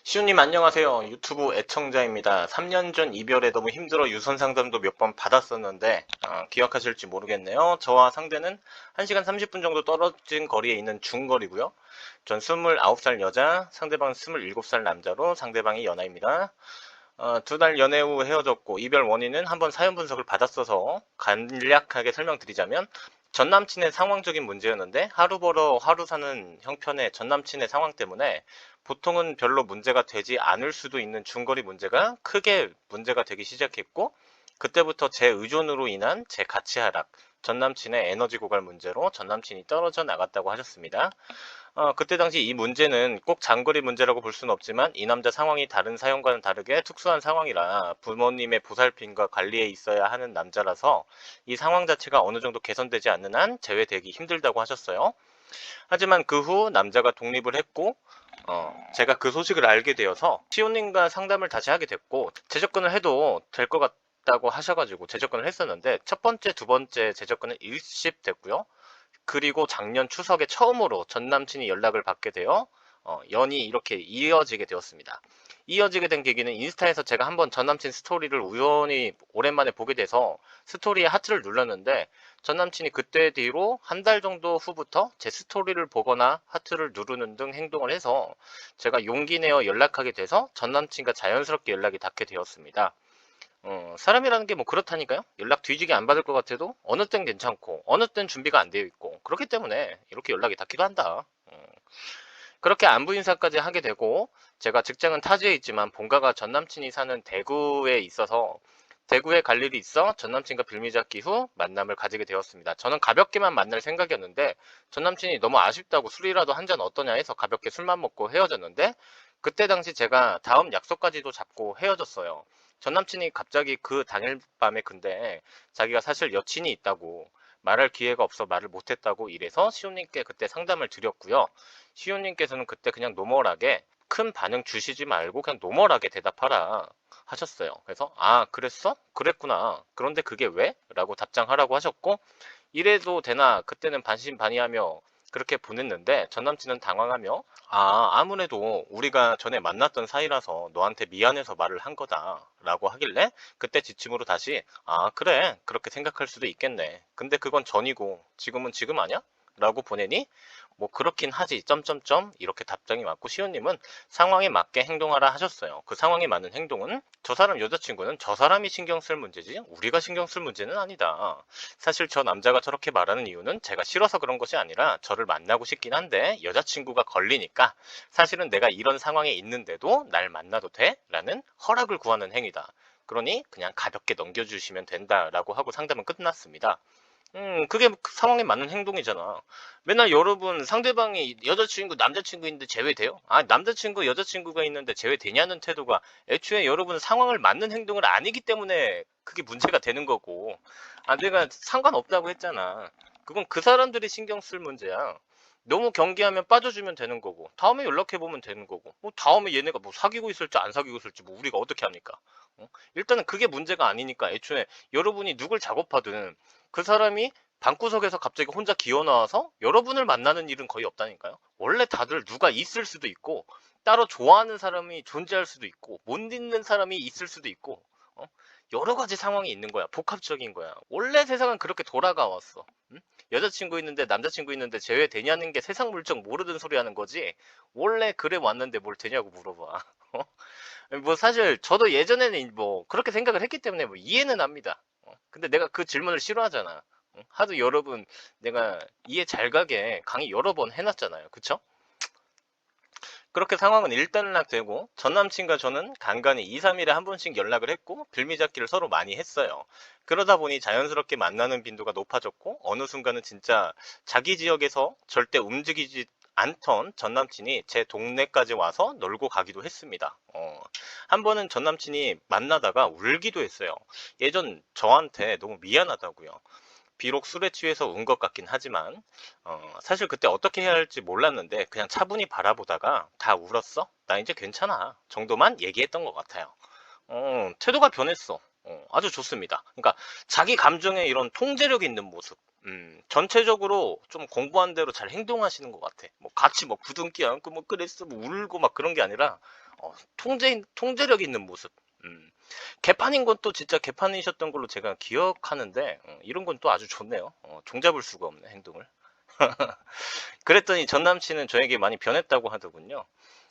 시우님 안녕하세요. 유튜브 애청자입니다. 3년 전 이별에 너무 힘들어 유선 상담도 몇 번 받았었는데 기억하실지 모르겠네요. 저와 상대는 1시간 30분 정도 떨어진 거리에 있는 중거리고요. 전 29살 여자, 상대방은 27살 남자로 상대방이 연하입니다. 2달 연애 후 헤어졌고 이별 원인은 한번 사연 분석을 받았어서 간략하게 설명드리자면 전 남친의 상황적인 문제였는데 하루 벌어 하루 사는 형편의 전 남친의 상황 때문에 보통은 별로 문제가 되지 않을 수도 있는 중거리 문제가 크게 문제가 되기 시작했고 그때부터 제 의존으로 인한 제 가치 하락, 전 남친의 에너지 고갈 문제로 전 남친이 떨어져 나갔다고 하셨습니다. 그때 당시 이 문제는 꼭 장거리 문제라고 볼 수는 없지만 이 남자 상황이 다른 사연과는 다르게 특수한 상황이라 부모님의 보살핌과 관리에 있어야 하는 남자라서 이 상황 자체가 어느 정도 개선되지 않는 한 재회되기 힘들다고 하셨어요. 하지만 그 후 남자가 독립을 했고 제가 그 소식을 알게 되어서 시온님과 상담을 다시 하게 됐고 재접근을 해도 될 것 같다고 하셔가지고 재접근을 했었는데 첫 번째, 두 번째 재접근은 일십됐고요. 그리고 작년 추석에 처음으로 전 남친이 연락을 받게 되어 연이 이렇게 이어지게 되었습니다. 이어지게 된 계기는 인스타에서 제가 한번 전 남친 스토리를 우연히 오랜만에 보게 돼서 스토리에 하트를 눌렀는데 전 남친이 그때 뒤로 한 달 정도 후부터 제 스토리를 보거나 하트를 누르는 등 행동을 해서 제가 용기 내어 연락하게 돼서 전 남친과 자연스럽게 연락이 닿게 되었습니다. 사람이라는 게 뭐 그렇다니까요. 연락 뒤지게 안 받을 것 같아도 어느 땐 괜찮고 어느 땐 준비가 안 되어 있고 그렇기 때문에 이렇게 연락이 닿기도 한다. 그렇게 안부 인사까지 하게 되고 제가 직장은 타지에 있지만 본가가 전 남친이 사는 대구에 있어서 대구에 갈 일이 있어 전 남친과 빌미잡기 후 만남을 가지게 되었습니다. 저는 가볍게만 만날 생각이었는데 전 남친이 너무 아쉽다고 술이라도 한 잔 어떠냐 해서 가볍게 술만 먹고 헤어졌는데 그때 당시 제가 다음 약속까지도 잡고 헤어졌어요. 전 남친이 갑자기 그 당일 밤에 근데 자기가 사실 여친이 있다고 말할 기회가 없어 말을 못했다고 이래서 시호님께 그때 상담을 드렸고요. 시호님께서는 그때 그냥 노멀하게 큰 반응 주시지 말고 그냥 노멀하게 대답하라 하셨어요. 그래서 그랬어? 그랬구나. 그런데 그게 왜? 라고 답장하라고 하셨고 이래도 되나 그때는 반신반의하며 그렇게 보냈는데 전 남친은 당황하며 아무래도 우리가 전에 만났던 사이라서 너한테 미안해서 말을 한 거다 라고 하길래 그때 지침으로 다시 그래 그렇게 생각할 수도 있겠네 근데 그건 전이고 지금은 지금 아냐? 라고 보내니 뭐 그렇긴 하지 점점점 이렇게 답장이 왔고 시호님은 상황에 맞게 행동하라 하셨어요. 그 상황에 맞는 행동은 저 사람 여자친구는 저 사람이 신경 쓸 문제지 우리가 신경 쓸 문제는 아니다. 사실 저 남자가 저렇게 말하는 이유는 제가 싫어서 그런 것이 아니라 저를 만나고 싶긴 한데 여자친구가 걸리니까 사실은 내가 이런 상황에 있는데도 날 만나도 돼? 라는 허락을 구하는 행위다. 그러니 그냥 가볍게 넘겨주시면 된다라고 하고 상담은 끝났습니다. 그게 그 상황에 맞는 행동이잖아. 맨날 여러분 상대방이 여자친구, 남자친구 있는데 제외돼요? 남자친구, 여자친구가 있는데 제외되냐는 태도가 애초에 여러분 상황을 맞는 행동을 아니기 때문에 그게 문제가 되는 거고. 내가 상관없다고 했잖아. 그건 그 사람들이 신경 쓸 문제야. 너무 경계하면 빠져주면 되는 거고, 다음에 연락해보면 되는 거고, 뭐 다음에 얘네가 뭐 사귀고 있을지 안 사귀고 있을지 뭐 우리가 어떻게 합니까? 일단은 그게 문제가 아니니까 애초에 여러분이 누굴 작업하든 그 사람이 방구석에서 갑자기 혼자 기어 나와서 여러분을 만나는 일은 거의 없다니까요. 원래 다들 누가 있을 수도 있고 따로 좋아하는 사람이 존재할 수도 있고 못 있는 사람이 있을 수도 있고 어? 여러 가지 상황이 있는 거야. 복합적인 거야. 원래 세상은 그렇게 돌아가 왔어. 응? 여자친구 있는데 남자친구 있는데 제외되냐는 게 세상 물정 모르는 소리 하는 거지. 원래 그래 왔는데 뭘 되냐고 물어봐. 뭐 사실 저도 예전에는 뭐 그렇게 생각을 했기 때문에 뭐 이해는 합니다. 근데 내가 그 질문을 싫어하잖아. 하도 여러분 내가 이해 잘 가게 강의 여러 번 해놨잖아요. 그쵸? 그렇게 상황은 일단락되고 전 남친과 저는 간간히 2, 3일에 한 번씩 연락을 했고 빌미잡기를 서로 많이 했어요. 그러다 보니 자연스럽게 만나는 빈도가 높아졌고 어느 순간은 진짜 자기 지역에서 절대 움직이지 않던 전 남친이 제 동네까지 와서 놀고 가기도 했습니다. 한 번은 전 남친이 만나다가 울기도 했어요. 예전 저한테 너무 미안하다고요. 비록 술에 취해서 운 것 같긴 하지만 사실 그때 어떻게 해야 할지 몰랐는데 그냥 차분히 바라보다가 다 울었어? 나 이제 괜찮아 정도만 얘기했던 것 같아요. 태도가 변했어. 아주 좋습니다. 그러니까 자기 감정에 이런 통제력 있는 모습. 전체적으로 좀 공부한 대로 잘 행동하시는 것 같아. 뭐 같이 뭐 부둥키 안고 뭐 그랬어 뭐 울고 막 그런 게 아니라 통제력 있는 모습. 개판인 건 또 진짜 개판이셨던 걸로 제가 기억하는데, 이런 건 또 아주 좋네요. 종잡을 수가 없네, 행동을. 그랬더니 전 남친은 저에게 많이 변했다고 하더군요.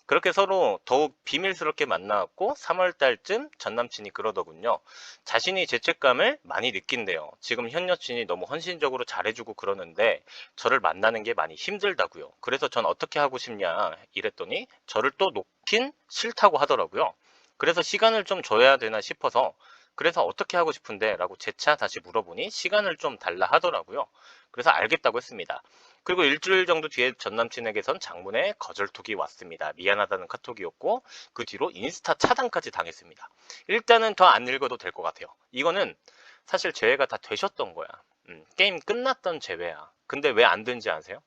그렇게 서로 더욱 비밀스럽게 만나왔고 3월 달쯤 전 남친이 그러더군요. 자신이 죄책감을 많이 느낀대요. 지금 현 여친이 너무 헌신적으로 잘해주고 그러는데 저를 만나는 게 많이 힘들다고요. 그래서 전 어떻게 하고 싶냐 이랬더니 저를 또 놓긴 싫다고 하더라고요. 그래서 시간을 좀 줘야 되나 싶어서 그래서 어떻게 하고 싶은데 라고 재차 다시 물어보니 시간을 좀 달라 하더라고요. 그래서 알겠다고 했습니다. 그리고 일주일 정도 뒤에 전 남친에게선 장문의 거절톡이 왔습니다. 미안하다는 카톡이었고 그 뒤로 인스타 차단까지 당했습니다. 일단은 더 안 읽어도 될 것 같아요. 이거는 사실 재회가 다 되셨던 거야. 게임 끝났던 재회야. 근데 왜 안 된지 아세요?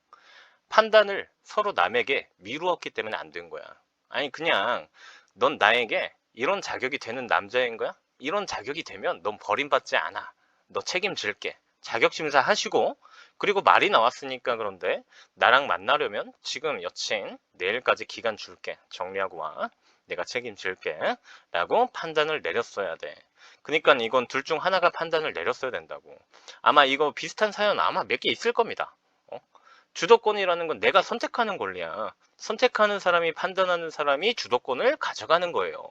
판단을 서로 남에게 미루었기 때문에 안 된 거야. 아니 그냥 넌 나에게 이런 자격이 되는 남자인 거야? 이런 자격이 되면 넌 버림받지 않아. 너 책임질게. 자격심사 하시고 그리고 말이 나왔으니까 그런데 나랑 만나려면 지금 여친 내일까지 기간 줄게. 정리하고 와. 내가 책임질게. 라고 판단을 내렸어야 돼. 그러니까 이건 둘 중 하나가 판단을 내렸어야 된다고. 아마 이거 비슷한 사연 아마 몇 개 있을 겁니다. 주도권이라는 건 내가 선택하는 권리야. 선택하는 사람이 판단하는 사람이 주도권을 가져가는 거예요.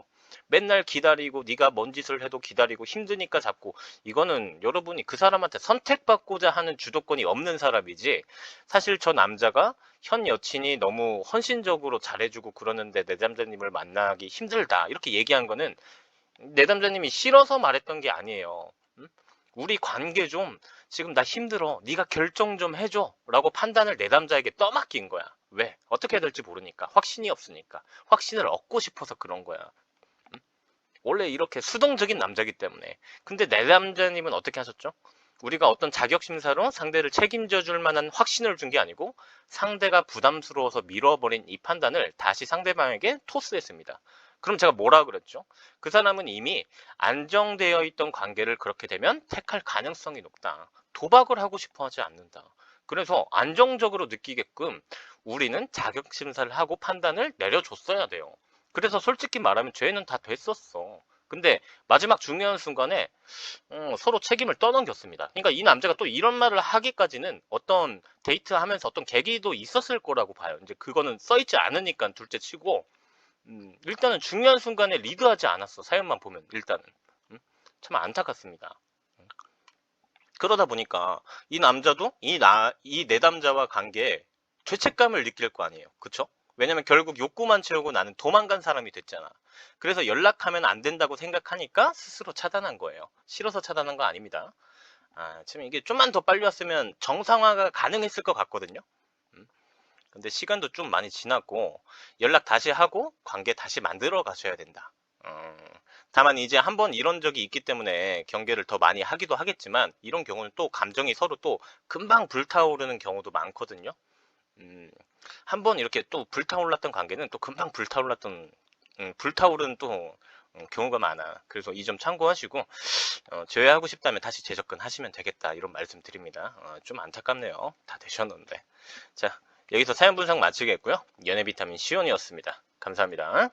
맨날 기다리고 네가 뭔 짓을 해도 기다리고 힘드니까 잡고 이거는 여러분이 그 사람한테 선택받고자 하는 주도권이 없는 사람이지 사실 저 남자가 현 여친이 너무 헌신적으로 잘해주고 그러는데 내 남자님을 만나기 힘들다 이렇게 얘기한 거는 내 남자님이 싫어서 말했던 게 아니에요. 우리 관계 좀 지금 나 힘들어 네가 결정 좀 해줘 라고 판단을 내 남자에게 떠맡긴 거야. 왜? 어떻게 해야 될지 모르니까 확신이 없으니까 확신을 얻고 싶어서 그런 거야. 원래 이렇게 수동적인 남자기 때문에. 근데 내 남자님은 어떻게 하셨죠? 우리가 어떤 자격 심사로 상대를 책임져 줄 만한 확신을 준 게 아니고 상대가 부담스러워서 밀어버린 이 판단을 다시 상대방에게 토스했습니다. 그럼 제가 뭐라 그랬죠? 그 사람은 이미 안정되어 있던 관계를 그렇게 되면 택할 가능성이 높다. 도박을 하고 싶어 하지 않는다. 그래서 안정적으로 느끼게끔 우리는 자격 심사를 하고 판단을 내려줬어야 돼요. 그래서 솔직히 말하면 죄는 다 됐었어. 근데 마지막 중요한 순간에 서로 책임을 떠넘겼습니다. 그러니까 이 남자가 또 이런 말을 하기까지는 어떤 데이트하면서 어떤 계기도 있었을 거라고 봐요. 이제 그거는 써있지 않으니까 둘째 치고 일단은 중요한 순간에 리드하지 않았어. 사연만 보면 일단은 참 안타깝습니다. 그러다 보니까 이 남자도 이 내담자와 관계에 죄책감을 느낄 거 아니에요. 그쵸? 왜냐면 결국 욕구만 채우고 나는 도망간 사람이 됐잖아. 그래서 연락하면 안 된다고 생각하니까 스스로 차단한 거예요. 싫어서 차단한 거 아닙니다. 지금 이게 좀만 더 빨리 왔으면 정상화가 가능했을 것 같거든요. 근데 시간도 좀 많이 지났고 연락 다시 하고 관계 다시 만들어 가셔야 된다. 다만 이제 한번 이런 적이 있기 때문에 경계를 더 많이 하기도 하겠지만 이런 경우는 또 감정이 서로 또 금방 불타오르는 경우도 많거든요. 한번 이렇게 또 불타올랐던 관계는 또 금방 불타오르는 또 경우가 많아. 그래서 이 점 참고하시고 제외하고 싶다면 다시 재접근 하시면 되겠다 이런 말씀 드립니다. 좀 안타깝네요. 다 되셨는데. 자, 여기서 사연 분석 마치겠고요. 연애 비타민 시온이었습니다. 감사합니다.